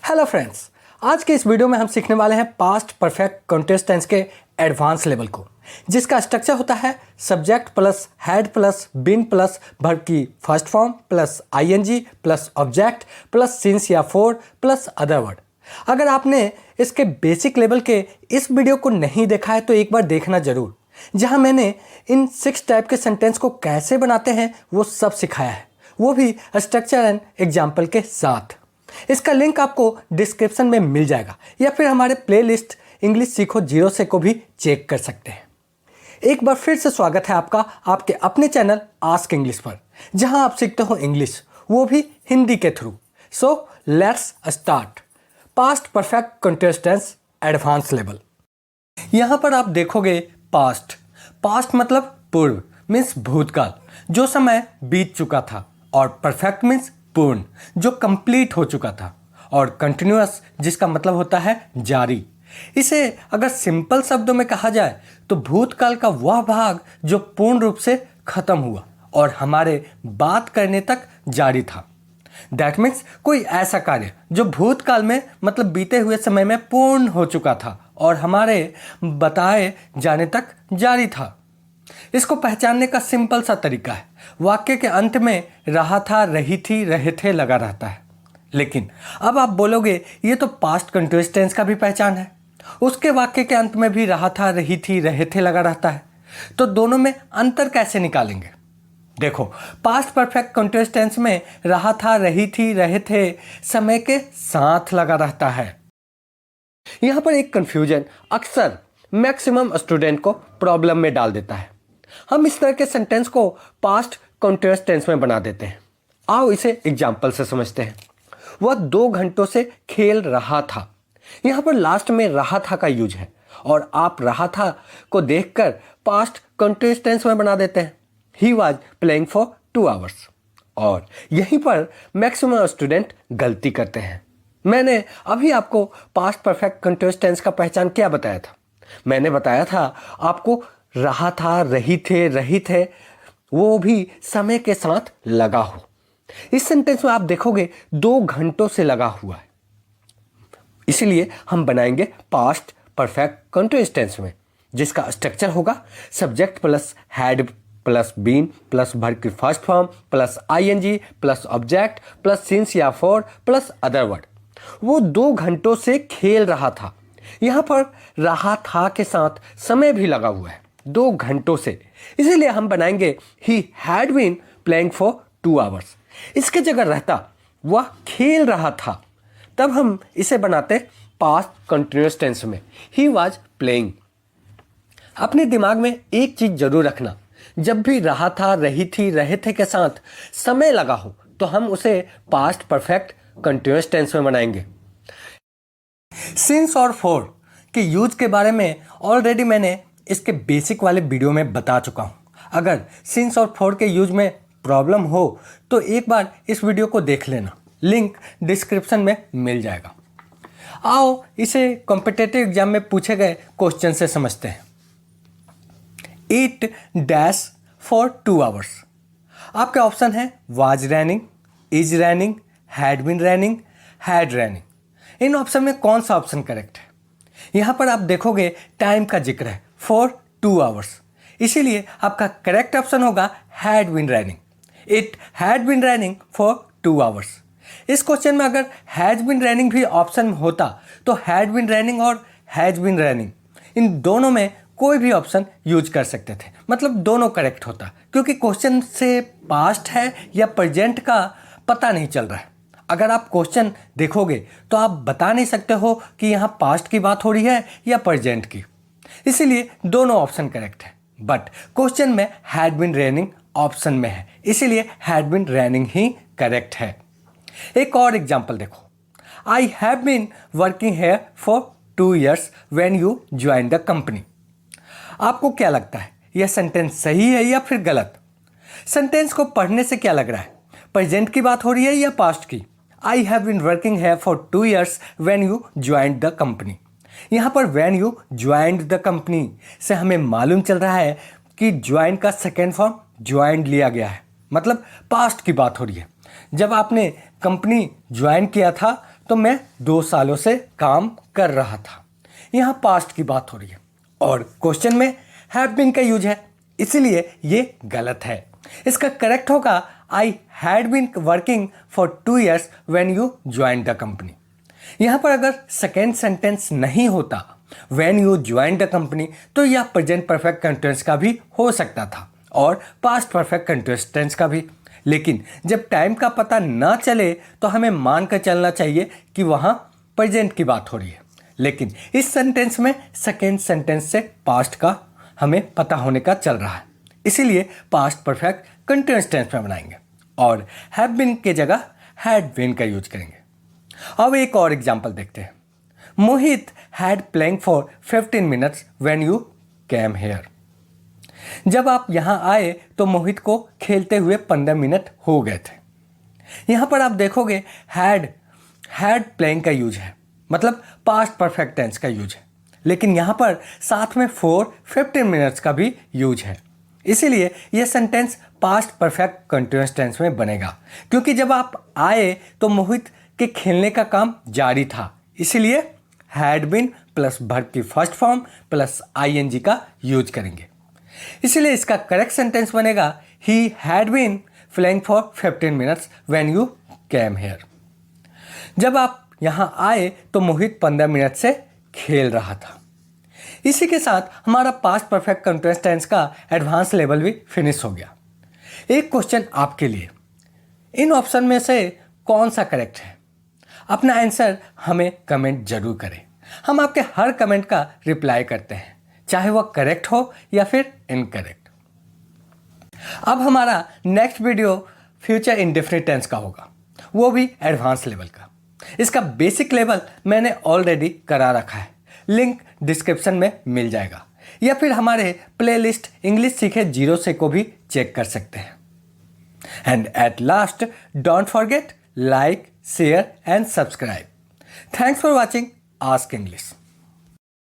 Hello friends, आज के इस वीडियो में हम सीखने वाले हैं पास्ट परफेक्ट कंटीन्यूअस टेंस के एडवांस लेवल को, जिसका स्ट्रक्चर होता है subject plus had plus been plus verb की first form plus ING plus object plus since या फॉर प्लस अदर वर्ड। अगर आपने इसके बेसिक लेवल के इस वीडियो को नहीं देखा है तो एक बार देखना जरूर, जहां मैंने इन 6 टाइप के सेंटेंस को कैसे बनाते हैं वो सब सिखाया है, वो भी स्ट्रक्चर एंड एग्जाम्पल के साथ। इसका लिंक आपको डिस्क्रिप्शन में मिल जाएगा या फिर हमारे प्लेलिस्ट इंग्लिश सीखो 0 से को भी चेक कर सकते हैं। एक बार फिर से स्वागत है आपका आपके अपने चैनल आस्क इंग्लिश पर, जहां आप सीखते हो इंग्लिश, वो भी हिंदी के through. So let's start. Past perfect continuous tense advance level. यहां पर आप देखोगे पास्ट मतलब पूर्व मीन्स भूतकाल, जो समय बीत चुका था, और परफेक्ट मीन्स पूर्ण, जो कंप्लीट हो चुका था, और कंटिन्यूअस जिसका मतलब होता है जारी। इसे अगर सिंपल शब्दों में कहा जाए तो भूतकाल का वह भाग जो पूर्ण रूप से खत्म हुआ और हमारे बात करने तक जारी था। दैट मीन्स कोई ऐसा कार्य जो भूतकाल में मतलब बीते हुए समय में पूर्ण हो चुका था और हमारे बताए जाने तक जारी था। इसको पहचानने का सिंपल सा तरीका है, वाक्य के अंत में रहा था, रही थी, रहे थे लगा रहता है। लेकिन अब आप बोलोगे ये तो पास्ट कंटीन्यूअस टेंस का भी पहचान है, उसके वाक्य के अंत में भी रहा था, रही थी, रहे थे लगा रहता है, तो दोनों में अंतर कैसे निकालेंगे? देखो, पास्ट परफेक्ट कंटीन्यूअस टेंस में रहा था, रही थी, रहे थे समय के साथ लगा रहता है। यहां पर एक कंफ्यूजन अक्सर मैक्सिमम स्टूडेंट को प्रॉब्लम में डाल देता है। हम इस तरह के सेंटेंस को पास्ट कंटीन्यूअस टेंस में बना देते हैं। आओ इसे एग्जाम्पल से समझते हैं। वह 2 घंटों से खेल रहा था। यहां पर लास्ट में रहा था का यूज है और आप रहा था को देखकर पास्ट कंटीन्यूअस टेंस में बना देते हैं। He was playing for 2 hours. और यहीं पर मैक्सिमम स्टूडेंट गलती करते हैं। मैंने अभी आपको पास्ट परफेक्ट कंटीन्यूअस टेंस का पहचान क्या बताया था? मैंने बताया था आपको रहा था, रही थे, रही थे, वो भी समय के साथ लगा हो। इस सेंटेंस में आप देखोगे 2 घंटों से लगा हुआ है, इसीलिए हम बनाएंगे पास्ट परफेक्ट कंटीन्यूअस टेंस में, जिसका स्ट्रक्चर होगा subject plus had plus been plus verb की first form plus ING plus object plus since या फॉर प्लस अदर वर्ड। वो 2 घंटों से खेल रहा था। यहां पर रहा था के साथ समय भी लगा हुआ है 2 घंटों से, इसीलिए हम बनाएंगे he had been playing for 2 hours. इसके जगह रहता वह खेल रहा था, तब हम इसे बनाते पास्ट कंटीन्यूअस टेंस में, ही वॉज प्लेइंग। अपने दिमाग में एक चीज जरूर रखना, जब भी रहा था, रही थी, रहे थे के साथ समय लगा हो तो हम उसे पास्ट परफेक्ट कंटीन्यूअस टेंस में बनाएंगे। सिंस और फॉर के यूज के बारे में ऑलरेडी मैंने इसके बेसिक वाले वीडियो में बता चुका हूं। अगर सिंस और फॉर के यूज में प्रॉब्लम हो तो एक बार इस वीडियो को देख लेना, लिंक डिस्क्रिप्शन में मिल जाएगा। आओ इसे कॉम्पिटिटिव एग्जाम में पूछे गए क्वेश्चन से समझते हैं। It dash for 2 hours. आपके ऑप्शन है was raining, is raining, had been raining, had raining. इन ऑप्शन में कौन सा ऑप्शन करेक्ट है? यहां पर आप देखोगे टाइम का जिक्र है फॉर 2 आवर्स, इसीलिए आपका करेक्ट ऑप्शन होगा had been raining. It had been raining for 2 hours. इस क्वेश्चन में अगर हैज बीन रैनिंग भी ऑप्शन में होता तो हैड बीन रैनिंग और हैज बीन रैनिंग इन दोनों में कोई भी ऑप्शन यूज कर सकते थे, मतलब दोनों करेक्ट होता, क्योंकि क्वेश्चन से पास्ट है या प्रेजेंट का पता नहीं चल रहा है। अगर आप क्वेश्चन देखोगे तो आप बता नहीं सकते हो कि यहाँ पास्ट की बात हो रही है या प्रेजेंट की, इसीलिए दोनों ऑप्शन करेक्ट है। बट क्वेश्चन में हैड बीन रैनिंग ऑप्शन में है, इसीलिए हैड बीन रैनिंग ही करेक्ट है। एक और एग्जांपल देखो। I have been working here for 2 years when you join the company. आपको क्या लगता है, यह सेंटेंस सही है या फिर गलत? सेंटेंस को पढ़ने से क्या लग रहा है, प्रेजेंट की बात हो रही है या पास्ट की? I have been working here for 2 years when you joined the company. यहाँ पर when you joined the company से हमें मालूम चल रहा है कि ज्वाइन का सेकेंड फॉर्म ज्वाइंड लिया गया है, मतलब पास्ट की बात हो रही है। जब आपने कंपनी ज्वाइन किया था तो मैं 2 सालों से काम कर रहा था। यहाँ पास्ट की बात हो रही है और क्वेश्चन में हैव बीन का यूज है, इसीलिए ये गलत है। इसका करेक्ट होगा I had been working for 2 years when you join the company. यहाँ पर अगर सेकेंड सेंटेंस नहीं होता when you join the company तो यह प्रेजेंट परफेक्ट कंटिन्यूअस का भी हो सकता था और पास्ट परफेक्ट कंटिन्यूअस टेंस का भी। लेकिन जब टाइम का पता ना चले तो हमें मान कर चलना चाहिए कि वहाँ प्रेजेंट की बात हो रही है। लेकिन इस सेंटेंस में सेकेंड सेंटेंस से पास्ट का हमें पता होने का चल रहा है, इसीलिए पास्ट परफेक्ट कंटिन्यूअस टेंस में बनाएंगे और हैव बीन के जगह हैड बीन का यूज करेंगे। अब एक और एग्जांपल देखते हैं। Mohit had playing for 15 minutes when you came here. जब आप यहाँ आए तो मोहित को खेलते हुए 15 मिनट हो गए थे। यहाँ पर आप देखोगे हैड प्लेइंग का यूज है, मतलब पास्ट परफेक्ट टेंस का यूज है, लेकिन यहाँ पर साथ में फॉर 15 minutes का भी यूज है, इसीलिए यह sentence past perfect continuous tense में बनेगा। क्योंकि जब आप आए तो मोहित के खेलने का काम जारी था, इसीलिए हैड बीन प्लस वर्ब की फर्स्ट फॉर्म प्लस आईएनजी का यूज करेंगे। इसीलिए इसका करेक्ट सेंटेंस बनेगा he had been playing for 15 minutes when you came here. जब आप यहाँ आए तो मोहित 15 मिनट से खेल रहा था। इसी के साथ हमारा पास्ट परफेक्ट कंटिन्यूअस टेंस का एडवांस लेवल भी फिनिश हो गया। एक क्वेश्चन आपके लिए, इन ऑप्शन में से कौन सा करेक्ट है? अपना आंसर हमें कमेंट जरूर करें। हम आपके हर कमेंट का रिप्लाई करते हैं, चाहे वह करेक्ट हो या फिर इनकरेक्ट। अब हमारा next video future indefinite tense का होगा, वो भी एडवांस लेवल का। इसका बेसिक लेवल मैंने ऑलरेडी करा रखा है, लिंक डिस्क्रिप्शन में मिल जाएगा, या फिर हमारे प्लेलिस्ट इंग्लिश सीखे 0 से को भी चेक कर सकते हैं। And at last, don't forget like, share and subscribe. Thanks for watching Ask English.